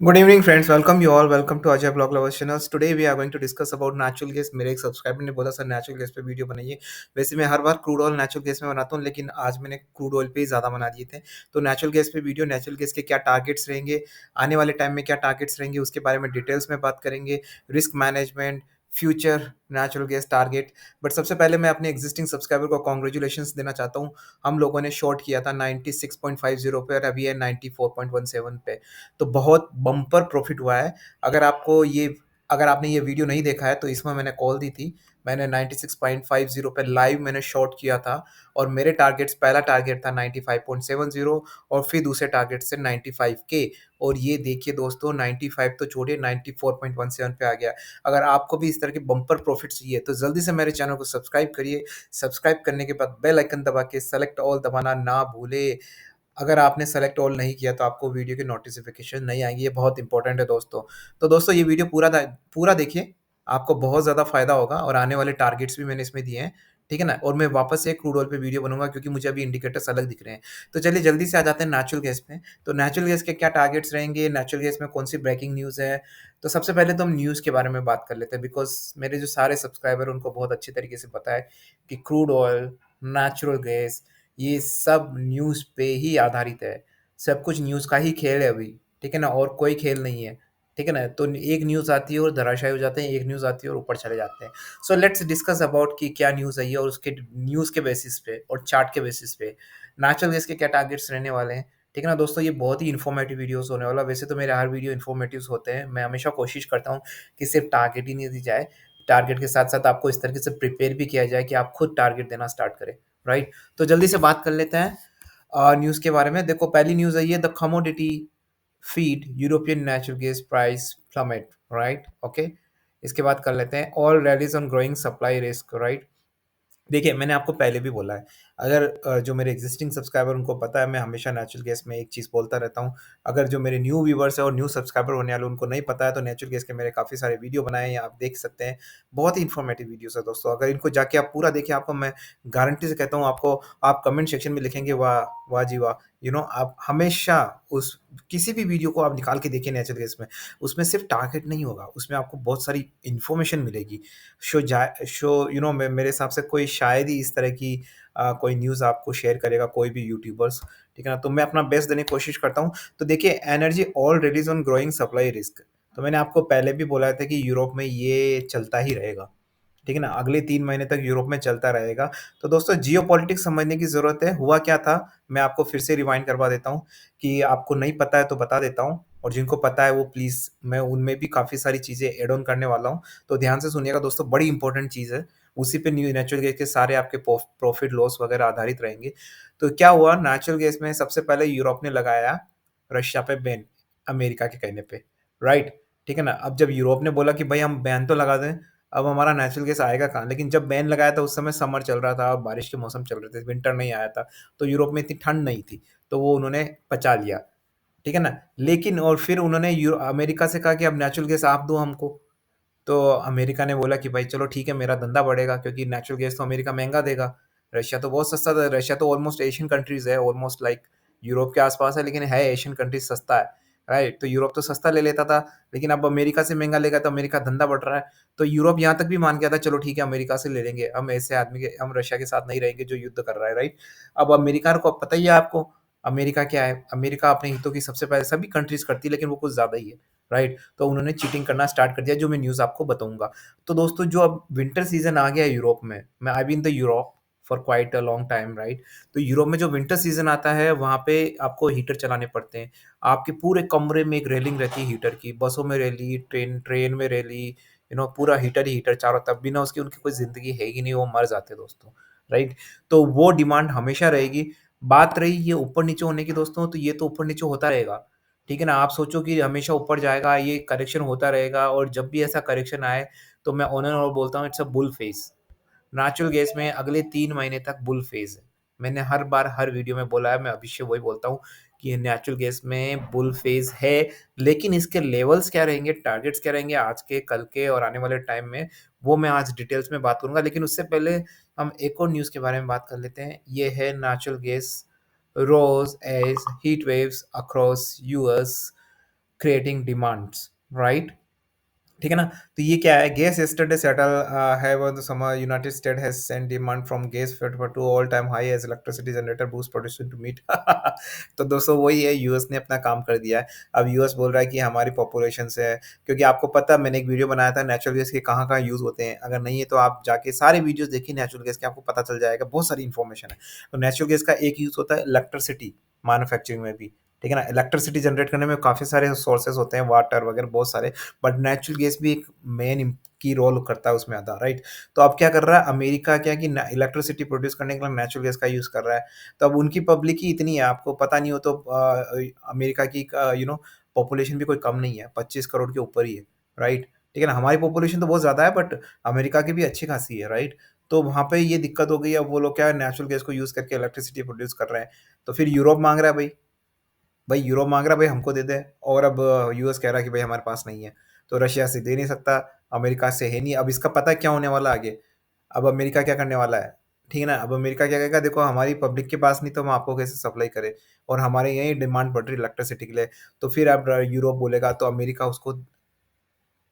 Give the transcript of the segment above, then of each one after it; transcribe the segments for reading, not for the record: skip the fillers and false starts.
Good evening, friends. Welcome you all. Welcome to Ajay Blog Lovers channels. Today we are going to discuss about natural gas. मेरे एक subscriber ने बोला sir natural gas पे video बनाइए। वैसे मैं हर बार crude oil natural gas में बनाता हूँ, लेकिन आज मैंने क्रूड ऑयल पे ही ज़्यादा बना दिए थे। तो नेचुरल गैस पे वीडियो, नेचुरल गैस के क्या टारगेट्स रहेंगे, आने वाले टाइम में क्या टारगेट्स रहेंगे, उसके बारे में डिटेल्स में बात करेंगे। Risk management, future natural gas target. But सबसे पहले मैं अपने एग्जिस्टिंग सब्सक्राइबर को कॉन्ग्रेचुलेशंस देना चाहता हूँ। हम लोगों ने शॉर्ट किया था 96.50 पे और अभी है 94.17 पे। तो बहुत बम्पर प्रॉफिट हुआ है। अगर आपको ये अगर आपने ये वीडियो नहीं देखा है तो इसमें मैंने कॉल दी थी। मैंने 96.50 पे लाइव मैंने शॉर्ट किया था और मेरे टारगेट्स, पहला टारगेट था 95.70 और फिर दूसरे टारगेट से 95 के। और ये देखिए दोस्तों, 95 तो छोड़िए, 94.17 पे आ गया। अगर आपको भी इस तरह के बम्पर प्रॉफिट चाहिए तो जल्दी से मेरे चैनल को सब्सक्राइब करिए। सब्सक्राइब करने के बाद बेल आइकन दबा के सेलेक्ट ऑल दबाना ना भूले। अगर आपने सेलेक्ट ऑल नहीं किया तो आपको वीडियो की नोटिफिकेशन नहीं आएगी। ये बहुत इंपॉर्टेंट है दोस्तों। तो दोस्तों ये वीडियो पूरा देखिए, आपको बहुत ज़्यादा फायदा होगा और आने वाले टारगेट्स भी मैंने इसमें दिए हैं। ठीक है ना? और मैं वापस से क्रूड ऑयल पे वीडियो बनाऊंगा क्योंकि मुझे अभी इंडिकेटर्स अलग दिख रहे हैं। तो चलिए जल्दी से आ जाते हैं नेचुरल गैस पे। तो नेचुरल गैस के क्या टारगेट्स रहेंगे, नेचुरल गैस में कौन सी ब्रेकिंग न्यूज़ है। तो सबसे पहले तो हम न्यूज़ के बारे में बात कर लेते हैं, बिकॉज मेरे जो सारे सब्सक्राइबर उनको बहुत अच्छी तरीके से पता है कि क्रूड ऑयल, नेचुरल गैस, ये सब न्यूज़ पे ही आधारित है। सब कुछ न्यूज़ का ही खेल है अभी। ठीक है ना? और कोई खेल नहीं है। ठीक है ना? तो एक न्यूज़ आती है और धराशायी हो जाते हैं, एक न्यूज़ आती है और ऊपर चले जाते हैं। सो लेट्स डिस्कस अबाउट कि क्या न्यूज़ आई है और उसके न्यूज़ के बेसिस पे और चार्ट के बेसिस पे नेचुरल गैस के क्या टारगेट्स रहने वाले हैं। ठीक है ना दोस्तों? ये बहुत ही इन्फॉर्मेटिव वीडियोज़ होने वाला है। वैसे तो मेरे हर वीडियो इन्फॉर्मेटिव्स होते हैं। मैं हमेशा कोशिश करता हूँ कि सिर्फ टारगेट ही नहीं दी जाए। टारगेट के साथ-साथ आपको इस तरीके से प्रिपेयर भी किया जाए कि आप खुद टारगेट देना स्टार्ट करें, राइट? तो जल्दी से बात कर लेते हैं न्यूज़ के बारे में। देखो पहली न्यूज़ आई है, the commodity feed European natural gas price plummet, right? Okay, इसके बाद कर लेते हैं, all rallies on growing supply risk, right? देखिए, मैंने आपको पहले भी बोला है, अगर जो मेरे एक्जिस्टिंग सब्सक्राइबर उनको पता है मैं हमेशा नेचुरल गैस में एक चीज़ बोलता रहता हूँ। अगर जो मेरे न्यू व्यूअर्स हैं और न्यू सब्सक्राइबर होने वाले उनको नहीं पता है तो नेचुरल गैस के मेरे काफ़ी सारे वीडियो बनाए हैं, आप देख सकते हैं। बहुत ही इन्फॉर्मेटिव वीडियोज़ है दोस्तों, अगर इनको जाके आप पूरा देखें, आपको मैं गारंटी से कहता हूँ, आपको आप कमेंट सेक्शन में लिखेंगे वाह! वाह जी वाह! आप हमेशा उस किसी भी वीडियो को आप निकाल के देखिए नेचुरल गैस में, उसमें सिर्फ टारगेट नहीं होगा, उसमें आपको बहुत सारी इन्फॉर्मेशन मिलेगी। मेरे हिसाब से कोई शायद ही इस तरह की कोई न्यूज़ आपको शेयर करेगा, कोई भी यूट्यूबर्स, ठीक है ना? तो मैं अपना बेस्ट देने की कोशिश करता हूँ। तो देखिए, energy all release on growing supply risk. तो मैंने आपको पहले भी बोला था कि यूरोप में ये चलता ही रहेगा। ठीक है ना? अगले 3 महीने तक यूरोप में चलता रहेगा। तो दोस्तों जियोपॉलिटिक्स समझने की ज़रूरत है। हुआ क्या था? मैं आपको फिर से रिवाइंड करवा देता हूँ कि आपको नहीं पता है तो बता देता हूँ और जिनको पता है वो प्लीज़, मैं उनमें भी काफ़ी सारी चीज़ें ऐड ऑन करने वाला हूँ। तो ध्यान से सुनिएगा दोस्तों, बड़ी इंपॉर्टेंट चीज़ है। उसी पे न्यू नेचुरल गैस के सारे आपके प्रॉफ़िट लॉस वगैरह आधारित रहेंगे। तो क्या हुआ, नेचुरल गैस में सबसे पहले यूरोप ने लगाया रशिया पे बैन, अमेरिका के कहने पे, राइट? ठीक है ना? अब जब यूरोप ने बोला कि भई हम बैन तो लगा दें, अब हमारा नेचुरल गैस आएगा कहाँ? लेकिन जब बैन लगाया था उस समय समर चल रहा था और बारिश के मौसम चल रहे थे, विंटर नहीं आया था, तो यूरोप में इतनी ठंड नहीं थी, तो वो उन्होंने पचा लिया, ठीक है ना? लेकिन और फिर उन्होंने अमेरिका से कहा कि अब नेचुरल गैस आप दो हमको। तो अमेरिका ने बोला कि भाई चलो ठीक है, मेरा धंधा बढ़ेगा क्योंकि नेचुरल गैस तो अमेरिका महँगा देगा। रशिया तो बहुत सस्ता था, रशिया तो ऑलमोस्ट एशियन कंट्रीज़ है, ऑलमोस्ट लाइक यूरोप के आस-पास है लेकिन है एशियन कंट्रीज़, सस्ता है, राइट? तो यूरोप तो सस्ता ले लेता था, लेकिन अब अमेरिका से महँगा लेगा तो अमेरिका धंधा बढ़ रहा है। तो यूरोप यहाँ तक भी मान गया था, चलो ठीक है अमेरिका से ले लेंगे, हम रशिया के साथ नहीं रहेंगे जो युद्ध कर रहा है, राइट? अब अमेरिका को पता ही है आपको, अमेरिका क्या है? अमेरिका अपने हितों की सबसे पहले सभी कंट्रीज़ करती है लेकिन वो कुछ ज़्यादा ही है, राइट? तो उन्होंने चीटिंग करना स्टार्ट कर दिया, जो मैं न्यूज़ आपको बताऊँगा। तो दोस्तों जो अब विंटर सीज़न आ गया है यूरोप में, मैं I been the Europe for quite a long time, right? तो यूरोप में जो विंटर सीज़न आता है वहाँ पे आपको हीटर चलाने पड़ते हैं। आपके पूरे कमरे में एक रेलिंग रहती है हीटर की, बसों में रैली, ट्रेन ट्रेन में रैली, पूरा हीटर ही हीटर चारों तरफ, बिना उसके उनकी कोई ज़िंदगी है ही नहीं, वो मर जाते हैं दोस्तों, राइट? तो वो डिमांड हमेशा रहेगी। बात रही ये ऊपर-नीचे होने की दोस्तों, तो ये तो ऊपर-नीचे होता रहेगा। ठीक है ना? आप सोचो कि हमेशा ऊपर जाएगा, ये करेक्शन होता रहेगा और जब भी ऐसा करेक्शन आए, तो मैं ऑन एंड ऑल बोलता हूँ it's a bull phase. Natural gas में अगले 3 महीने तक बुल फेज़ है। मैंने हर बार हर वीडियो में बोला है, मैं अभी से वही बोलता हूँ कि नेचुरल गैस में बुल फेज़ है, लेकिन इसके लेवल्स क्या रहेंगे, टारगेट्स क्या रहेंगे आज के, कल के और आने वाले टाइम में, वो मैं आज डिटेल्स में बात करूँगा। लेकिन उससे पहले हम एक और न्यूज़ के बारे में बात कर लेते हैं। ये है natural gas rose as heat waves across US creating demands, right? ठीक है ना? तो ये क्या है, गैस यस्टरडे सेटल है वो तो summer united state has sent demand from gas for to all time high as electricity generator boost production to meet तो दोस्तों वही है, यूएस ने अपना काम कर दिया है। अब यूएस बोल रहा है कि हमारी पॉपुलेशन से है, क्योंकि आपको पता है मैंने एक वीडियो बनाया था नेचुरल गैस के कहाँ-कहाँ यूज़ होते हैं। अगर नहीं है तो आप जाके सारे वीडियोज़ देखिए नेचुरल गैस के, आपको पता चल जाएगा, बहुत सारी इन्फॉर्मेशन है। तो नेचुरल गैस का एक यूज़ होता है इलेक्ट्रिसिटी मैन्युफैक्चरिंग में भी, ठीक है ना? इलेक्ट्रिसिटी जनरेट करने में काफ़ी सारे सोर्सेज़ होते हैं, वाटर वगैरह बहुत सारे, बट नेचुरल गैस भी एक मेन की रोल करता है उसमें अदा, राइट? तो अब क्या कर रहा है अमेरिका, क्या कि इलेक्ट्रिसिटी प्रोड्यूस करने के लिए नेचुरल गैस का यूज़ कर रहा है। तो अब उनकी पब्लिक ही इतनी है, आपको पता नहीं हो तो अमेरिका की पॉपुलेशन भी कोई कम नहीं है, 25 करोड़ के ऊपर ही है, राइट? ठीक है ना? हमारी पॉपुलेशन तो बहुत ज़्यादा है, बट अमेरिका की भी अच्छी खासी है, राइट? तो वहाँ पे ये दिक्कत हो गई, अब वो लोग क्या है नेचुरल गैस को यूज़ करके इलेक्ट्रिसिटी प्रोड्यूस कर रहे हैं। तो फिर यूरोप मांग रहा है भाई, यूरोप माँग रहा है भाई हमको दे दे, और अब यूएस कह रहा है कि भाई हमारे पास नहीं है। तो रशिया से दे नहीं सकता, अमेरिका से है नहीं। अब इसका पता है क्या होने वाला है आगे? अब अमेरिका क्या करने वाला है, ठीक है ना? अब अमेरिका क्या कहेगा, देखो हमारी पब्लिक के पास नहीं तो हम आपको कैसे सप्लाई करें, और हमारे यहीं डिमांड बढ़ रही है इलेक्ट्रिसिटी के लिए। तो फिर अब यूरोप बोलेगा तो अमेरिका उसको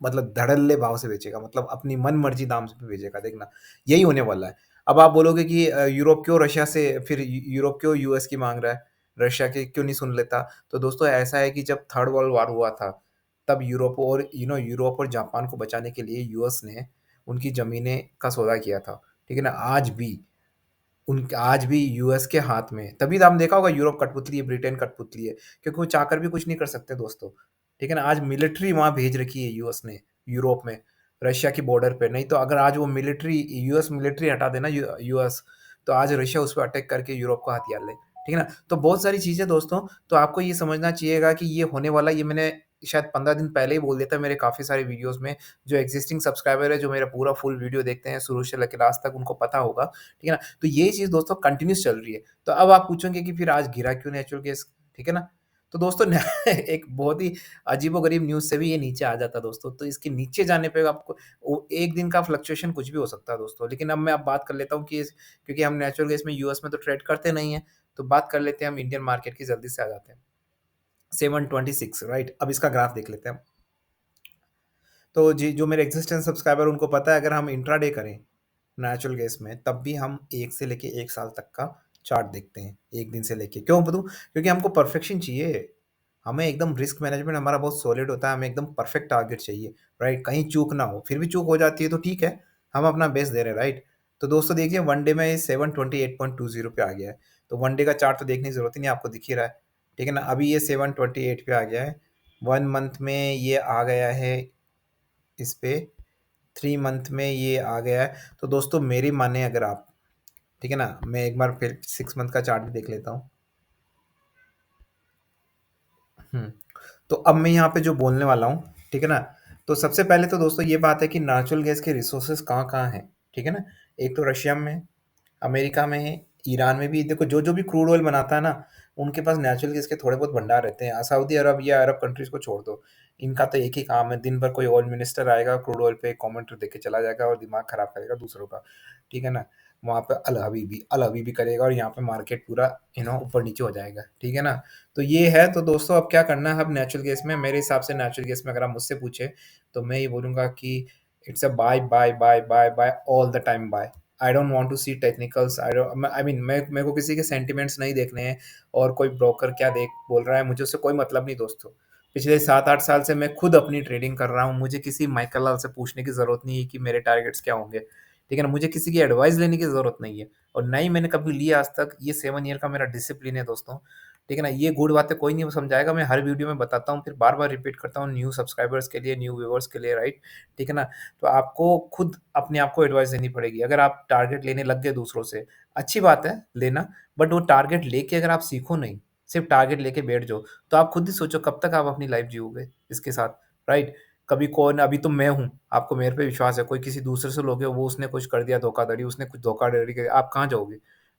मतलब धड़ल्ले भाव से बेचेगा, मतलब अपनी मन-मर्ज़ी दाम से बेचेगा, देखना, यही होने वाला है। अब आप बोलोगे कि यूरोप क्यों रशिया से फिर यूरोप क्यों यूएस की माँग रहा है, रशिया की क्यों नहीं सुन लेता? तो दोस्तों ऐसा है कि जब थर्ड वर्ल्ड वॉर हुआ था, तब यूरोप और यूरोप और जापान को बचाने के लिए यूएस ने उनकी ज़मीनें का सौदा किया था, ठीक है ना? आज भी यूएस के हाथ में है। तभी तो आपने देखा होगा यूरोप कठपुतली है, ब्रिटेन कठपुतली है, क्योंकि वो चाहकर भी कुछ नहीं कर सकते दोस्तों। ठीक है ना? आज मिलिट्री वहाँ भेज रखी है यूएस ने, यूरोप में, रशिया की बॉर्डर पे। नहीं तो अगर आज वो मिलिट्री यूएस मिलिट्री हटा देना यूएस, तो आज रशिया उस पे अटैक करके यूरोप को हथियार ले। ठीक है ना? तो बहुत सारी चीज़ें दोस्तों, तो आपको ये समझना चाहिएगा कि ये होने वाला, ये मैंने शायद 15 दिन पहले ही बोल दिया था मेरे काफ़ी सारे वीडियोज़ में। जो एक्जिस्टिंग सब्सक्राइबर है, जो मेरा पूरा फुल वीडियो देखते हैं शुरू से लेके लास्ट तक, उनको पता होगा। ठीक है ना? तो ये चीज़ दोस्तों कंटिन्यूअस चल रही है। तो अब आप पूछोगे कि फिर आज गिरा क्यों नेचुरल गैस? ठीक है ना? तो दोस्तों एक बहुत ही अजीबो-गरीब न्यूज़ से भी ये नीचे आ जाता है दोस्तों। तो इसके नीचे जाने पे आपको वो 1 दिन का फ्लक्चुएशन कुछ भी हो सकता है दोस्तों। लेकिन अब मैं बात कर लेता हूँ कि क्योंकि हम नेचुरल गैस में यूएस में तो ट्रेड करते नहीं हैं, तो बात कर लेते हैं हम इंडियन मार्केट की, जल्दी से आ जाते हैं। 726, राइट? अब इसका ग्राफ देख लेते हैं हम। तो जी, जो मेरे एक्जिस्टिंग सब्सक्राइबर, उनको पता है अगर हम इंट्राडे करें नेचुरल गैस में, तब भी हम 1 से लेके 1 साल तक का चार्ट देखते हैं, 1 दिन से लेके। क्यों बताऊँ? क्योंकि हमको परफेक्शन चाहिए। हमें एकदम रिस्क मैनेजमेंट हमारा बहुत सॉलिड होता है, हमें एकदम परफेक्ट टारगेट चाहिए, राइट? कहीं चूक ना हो, फिर भी चूक हो जाती है तो ठीक है, हम अपना बेस्ट दे रहे हैं, राइट? तो दोस्तों देखिए, वन डे में 728.20 पे आ गया है, तो वन डे का चार्ट तो देखने की ज़रूरत ही नहीं, आपको दिख ही रहा है, ठीक है ना? अभी ये 728 पे आ गया है, 1 मंथ में ये आ गया है इस पे, 3 मंथ में ये आ गया है। तो दोस्तों मेरी माने अगर आप, ठीक है ना? मैं एक बार फिर 6 मंथ का चार्ट भी देख लेता हूँ। हुँ। तो अब मैं यहाँ पे जो बोलने वाला हूँ, ठीक है ना? तो सबसे पहले तो दोस्तों ये बात है कि नेचुरल गैस के रिसोर्सेज़ कहाँ-कहाँ हैं, ठीक है ना? एक तो रशिया में है, अमेरिका में है, ईरान में भी। देखो जो-जो भी क्रूड ऑयल बनाता है ना, उनके पास नेचुरल गैस के थोड़े बहुत भंडार रहते हैं। सऊदी अरब या अरब कंट्रीज़ को छोड़ दो, इनका तो एक ही काम है, दिन भर कोई ऑयल मिनिस्टर आएगा, क्रूड ऑयल पे कमेंट्री देके चला जाएगा और दिमाग खराब करेगा दूसरों का, ठीक है ना? वहाँ पे अल हबीबी करेगा और यहाँ पे मार्केट पूरा ऊपर-नीचे हो जाएगा, ठीक है ना? तो ये है, तो दोस्तों अब क्या करना है अब नेचुरल गैस में, मेरे हिसाब से नेचुरल गैस में अगर आप मुझसे पूछे, तो मैं ये बोलूँगा कि it's a bye, bye, bye, bye, bye, all the time bye. I don't want to see technicals, I mean मैं मेरे को किसी के सेंटिमेंट्स नहीं देखने हैं, और कोई ब्रोकर क्या देख बोल रहा है, मुझे उससे कोई मतलब नहीं दोस्तों। पिछले 7-8 साल से मैं खुद अपनी ट्रेडिंग कर रहा हूँ, मुझे किसी माइकल लाल से पूछने की ज़रूरत नहीं है कि मेरे टारगेट्स क्या होंगे, ठीक है ना? मुझे किसी की एडवाइस लेने की ज़रूरत नहीं है, और ना ही मैंने कभी ली आज तक। ये 7 ईयर का मेरा डिसिप्लिन है दोस्तों, ठीक है ना? ये गुड बातें कोई नहीं समझाएगा, मैं हर वीडियो में बताता हूँ, फिर बार-बार रिपीट करता हूँ न्यू सब्सक्राइबर्स के लिए, न्यू व्यूअर्स के लिए, राइट? ठीक है ना? तो आपको खुद अपने आप को एडवाइस देनी पड़ेगी। अगर आप टारगेट लेने लग गए दूसरों से, अच्छी बात है लेना, बट वो टारगेट लेके अगर आप सीखो नहीं, सिर्फ़ टारगेट लेके बैठ जाओ, तो आप खुद ही सोचो कब तक आप अपनी लाइफ़ जियोगे इसके साथ, राइट? कभी कौन, अभी तो मैं हूँ, आपको मेरे पे विश्वास है, कोई किसी दूसरे से लोगे, वो उसने कुछ कर दिया धोखाधड़ी, उसने कुछ धोखाधड़ी करी, आप कहाँ जाओगे,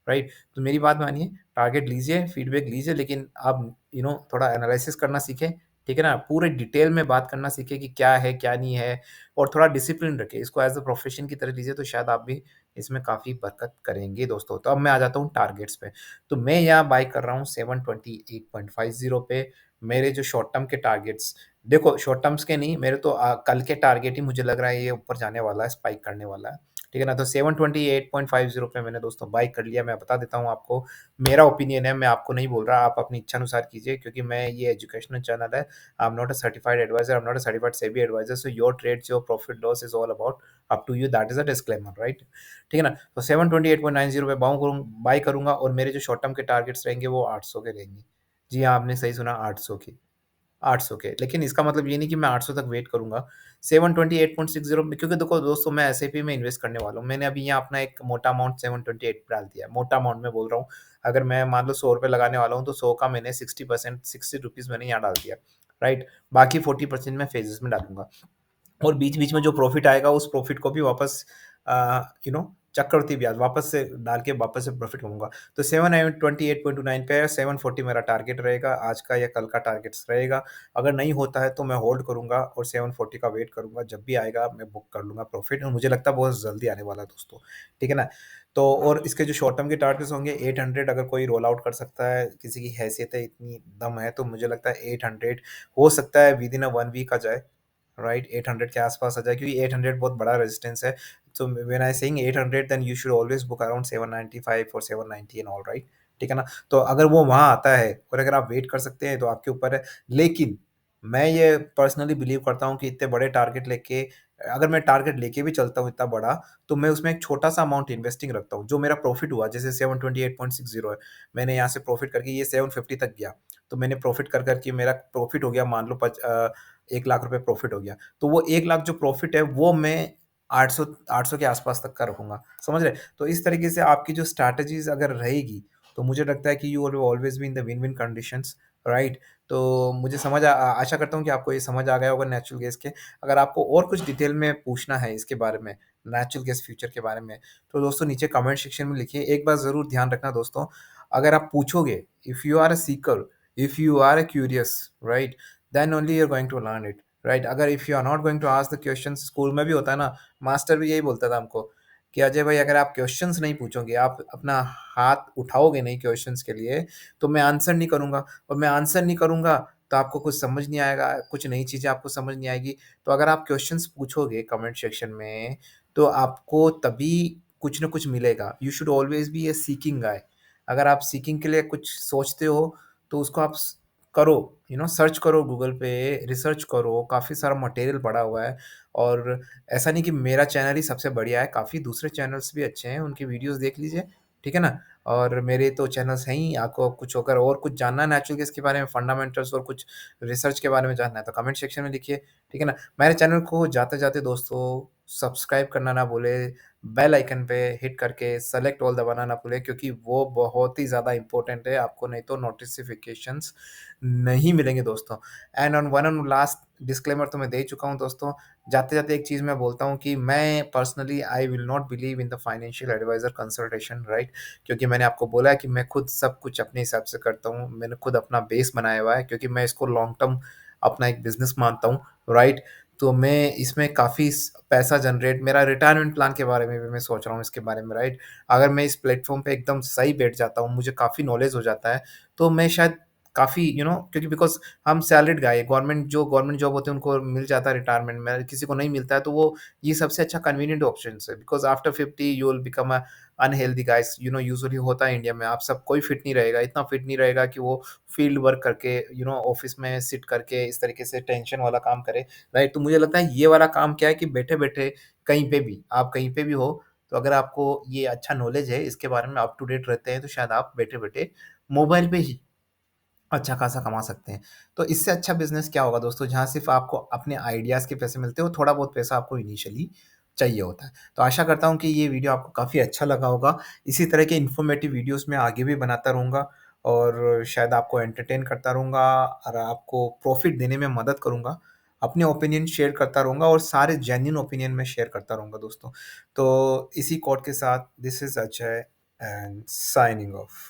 राइट? तो मेरी बात मानिए, टारगेट लीजिए, फीडबैक लीजिए, लेकिन आप थोड़ा एनालिसिस करना सीखें, ठीक है ना? पूरे डिटेल में बात करना सीखें कि क्या है, क्या नहीं है, और थोड़ा डिसिप्लिन रखें। इसको एज़ अ प्रोफ़ेशन की तरह लीजिए, तो शायद आप भी इसमें काफ़ी बरकत करेंगे दोस्तों। तो अब मैं आ जाता हूँ टारगेट्स पे। तो मैं यहाँ बाय कर रहा हूँ 728.50 पे, मेरे जो शॉर्ट टर्म के टारगेट्स, देखो शॉर्ट टर्म्स के नहीं, मेरे तो कल के टारगेट ही मुझे लग रहा है ये ऊपर जाने वाला है, स्पाइक करने वाला है। ठीक है ना? तो 728.50 पे मैंने दोस्तों बाय कर लिया। मैं बता देता हूँ आपको, मेरा ओपिनियन है, मैं आपको नहीं बोल रहा, आप अपनी इच्छानुसार कीजिए, क्योंकि मैं ये एजुकेशनल चैनल है। I am not a certified advisor, I am not a certified SEBI advisor, so your trades, your profit loss is all about up to you, that is a disclaimer, right? ठीक है ना? तो 728.90 पे bye करूँगा, और मेरे जो शॉर्ट टर्म के टारगेट्स रहेंगे वो 800 के रहेंगे। जी हाँ, आपने सही सुना, 800 के। 800 के, लेकिन इसका मतलब ये नहीं कि मैं 800 तक वेट करूँगा। 728.60 में, क्योंकि देखो दोस्तों, मैं एसआईपी में इन्वेस्ट करने वाला हूँ। मैंने अभी यहाँ अपना एक मोटा अमाउंट 728 डाल दिया है। मोटा अमाउंट में बोल रहा हूँ, अगर मैं मान लो ₹100 लगाने वाला हूँ, तो 100 का मैंने 60% ₹60 मैंने यहाँ डाल दिया, राइट? बाकी 40% मैं फेजेज़ में डालूँगा। और बीच-बीच में जो प्रॉफ़िट आएगा, उस प्रॉफ़िट को भी वापस यू नो चक्रवृद्धि ब्याज वापस से डाल के वापस से प्रॉफ़िट कमाऊँगा। तो 728.29 पे है, 740 मेरा टारगेट रहेगा, आज का या कल का टारगेट्स रहेगा। अगर नहीं होता है तो मैं होल्ड करूँगा और 740 का वेट करूँगा, जब भी आएगा मैं बुक कर लूँगा प्रॉफ़िट, और मुझे लगता है बहुत जल्दी आने वाला है दोस्तों, ठीक है ना? तो और इसके जो शॉर्ट टर्म के टारगेट्स होंगे 800, अगर कोई रोल आउट कर सकता है, किसी की हैसियत है, इतनी दम है, तो मुझे लगता है 800 हो सकता है विदिन अ 1 वीक आ जाए। राइट, 800 के आसपास आ जाए, क्योंकि 800 बहुत बड़ा रेजिस्टेंस है। So when I saying 800, then you should always book around 795 और 790 एंड ऑल, राइट? ठीक है ना? तो अगर वो वहाँ आता है और अगर आप वेट कर सकते हैं तो आपके ऊपर है। लेकिन मैं ये पर्सनली बिलीव करता हूँ कि इतने बड़े टारगेट लेके, अगर मैं टारगेट लेके भी चलता हूँ इतना बड़ा, तो मैं उसमें एक छोटा-सा अमाउंट इन्वेस्टिंग रखता हूँ। जो मेरा प्रॉफिट हुआ, जैसे 728.60 है, मैंने यहाँ से प्रॉफिट करके ये 750 तक गया। तो मैंने प्रॉफिट कर के मेरा प्रॉफिट हो गया, मान लो 1,00,000 रुपए प्रॉफिट हो गया। तो वो 1,00,000 जो प्रॉफिट है, वो मैं 800 800 के आस-पास तक का रखूँगा, समझ रहे? तो इस तरीके से आपकी जो स्ट्रैटेजीज़ अगर रहेगी, तो मुझे लगता है कि you will always be in the win-win conditions, right? तो मुझे आशा करता हूँ कि आपको ये समझ आ गया होगा नेचुरल गैस के। अगर आपको और कुछ डिटेल में पूछना है इसके बारे में, नेचुरल गैस फ्यूचर के बारे में, तो दोस्तों नीचे कमेंट सेक्शन में लिखिए। एक बात ज़रूर ध्यान रखना दोस्तों, अगर आप पूछोगे, if you are a seeker, if you are a curious, right? Then only you are going to learn it, right? अगर if you are not going to ask the questions, school में भी होता है ना, मास्टर भी यही बोलता था हमको कि अजय भाई, अगर आप क्वेश्चंस नहीं पूछोगे, आप अपना हाथ उठाओगे नहीं क्वेश्चंस के लिए, तो मैं आंसर नहीं करूँगा, और मैं आंसर नहीं करूँगा तो आपको कुछ समझ नहीं आएगा, कुछ नई चीज़ें आपको समझ नहीं आएगी। तो अगर आप क्वेश्चंस पूछोगे कमेंट सेक्शन में, तो आपको तभी कुछ न कुछ मिलेगा। You should always be a seeking guy. अगर आप सीकिंग के लिए कुछ सोचते हो, तो उसको आप करो, सर्च करो गूगल पे, रिसर्च करो, काफ़ी सारा मटेरियल पड़ा हुआ है। और ऐसा नहीं कि मेरा चैनल ही सबसे बढ़िया है, काफ़ी दूसरे चैनल्स भी अच्छे हैं, उनकी वीडियोज़ देख लीजिए, ठीक है ना? और मेरे तो चैनल्स हैं ही, आपको कुछ अगर और कुछ जानना है नेचुरल गैस के बारे में, फंडामेंटल्स और कुछ रिसर्च के बारे में जानना है, तो कमेंट सेक्शन में लिखिए, ठीक है ना? मेरे चैनल को जाते-जाते दोस्तों सब्सक्राइब करना ना भूलें, बेल आइकन पे हिट करके सेलेक्ट ऑल दबाना ना भूलें, क्योंकि वो बहुत ही ज़्यादा इम्पोर्टेंट है, आपको नहीं तो नोटिफ़िकेशंस नहीं मिलेंगे दोस्तों। एंड ऑन लास्ट डिस्क्लेमर तो मैं दे चुका हूँ दोस्तों। जाते-जाते एक चीज़ मैं बोलता हूँ कि मैं personally I will not believe in the financial advisor consultation, right? क्योंकि मैंने आपको बोला है कि मैं खुद सब कुछ अपने हिसाब से करता हूँ। मैंने खुद अपना बेस बनाया हुआ है, क्योंकि मैं इसको लॉन्ग टर्म अपना एक बिज़नेस मानता हूँ, राइट? तो मैं इसमें काफ़ी स पैसा जनरेट, मेरा रिटायरमेंट प्लान के बारे में भी मैं सोच रहा हूँ इसके बारे में, राइट? अगर मैं इस प्लेटफ़ॉर्म पे एकदम सही बैठ जाता हूँ, मुझे काफ़ी नॉलेज हो जाता है, तो मैं शायद काफ़ी क्योंकि बिकॉज़ हम सैलरीड गाय हैं, गवर्नमेंट जॉब होते हैं उनको मिल जाता है रिटायरमेंट में, किसी को नहीं मिलता है, तो वो ये सबसे अच्छा कन्वीनिएंट ऑप्शंस है, because after 50 you will become a unhealthy guys, usually होता है इंडिया में, आप सब कोई फिट नहीं रहेगा, इतना फिट नहीं रहेगा कि वो फील्ड वर्क करके, ऑफ़िस में सिट करके इस तरीके से टेंशन वाला काम करे, राइट? तो मुझे लगता है ये वाला काम क्या है कि बैठे-बैठे कहीं पे भी, आप कहीं पे भी हो, तो अगर आपको ये अच्छा नॉलेज है, इसके बारे में अप टू डेट रहते हैं, तो शायद आप बैठे-बैठे मोबाइल पे ही अच्छा खासा कमा सकते हैं। तो इससे अच्छा बिज़नेस क्या होगा दोस्तों, जहाँ सिर्फ़ आपको अपने आइडियाज़ के पैसे मिलते हो, थोड़ा बहुत पैसा आपको इनिशियली चाहिए होता है। तो आशा करता हूँ कि ये वीडियो आपको काफ़ी अच्छा लगा होगा। इसी तरह के इन्फॉर्मेटिव वीडियोज़ मैं आगे भी बनाता रहूँगा, और शायद आपको एंटरटेन करता रहूँगा, और आपको प्रॉफ़िट देने में मदद करूँगा। अपने ओपिनियन शेयर करता रहूँगा, और सारे जेन्युइन ओपिनियन मैं शेयर करता रहूँगा दोस्तों। तो इसी कोट के साथ, this is Ajay and signing off.